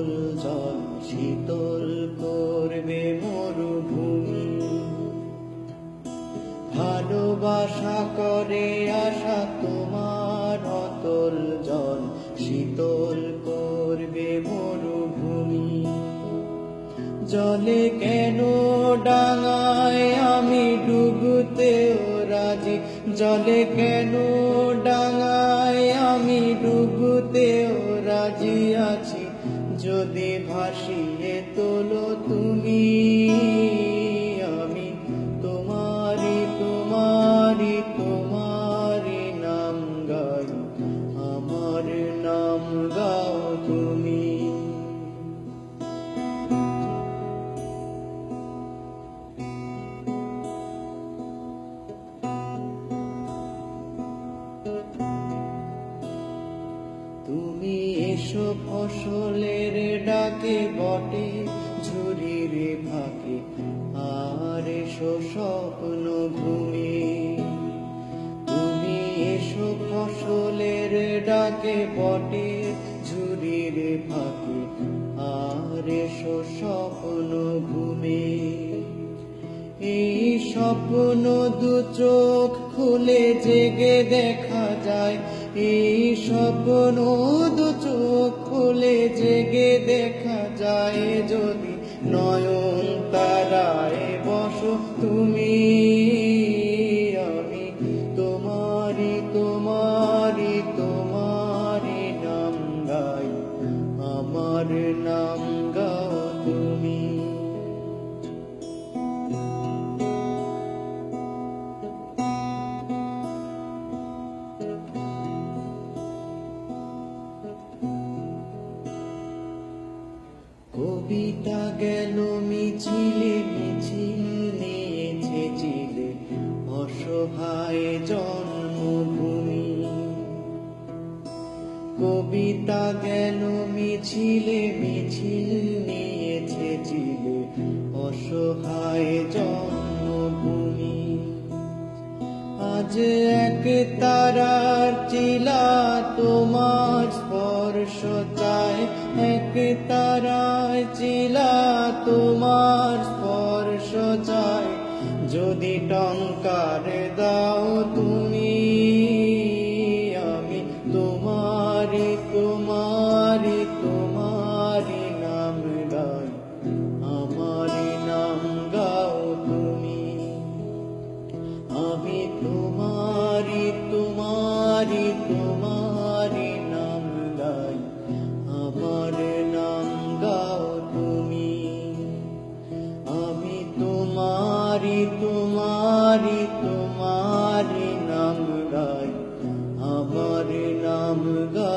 অতল জল শীতল করবে মরুভূমি। ভালোবাসা করে আশা তোমার অতল জল শীতল করবে মরুভূমি। জলে কেন ডাঙায় আমি ডুবতেও রাজি, জলে কেন ডাঙায় আমি ডুবতেও রাজি আছি, যদি ভাসিয়ে তোলো তুমি। আমি তোমারি তোমারি তোমারি নাম গাই, আমার নাম গাও তুমি। তুমি এসো ফসলের ডাকে বটে ঝুরির ফাঁকে, আর এসো স্বপ্ন ঘুমে। তুমি এসো ফসলের ডাকে বটে ঝুরির ফাঁকে, আর এসো স্বপ্ন ঘুমে। এই স্বপ্ন দু চোখ খুলে জেগে দেখা যায়, এই স্বপ্ন দু চোখ খুলে জেগে দেখা যায়, যদি নয়ন তারায় বসো তুমি। আমি তোমারি তোমারি তোমারি নাম গাই, আমার নাম গাও তুমি। কবিতা গেল মিছিলে মিছিল নিয়েছে চিলে অসহায় জন্মভূমি। কবিতা গেল মিছিলে মিছিল নিয়েছে চিলে অসহায় জন্মভূমি। আজ এক তারার চিলা তোমার স্পর্শ চায়, এক তারার চিলা তোমার স্পর্শ চায়, যদি টঙ্কার দাও তুমি। আমি তোমারি তোমারি তোমারি নাম গাই, আমারি নাম গাও তুমি। আমি তোমারি তোমারি তোমারি নাম গাই, আমার নাম গাও তুমি। আমি তোমারি তোমারি তোমারি নাম গাই, আমার নাম গাও।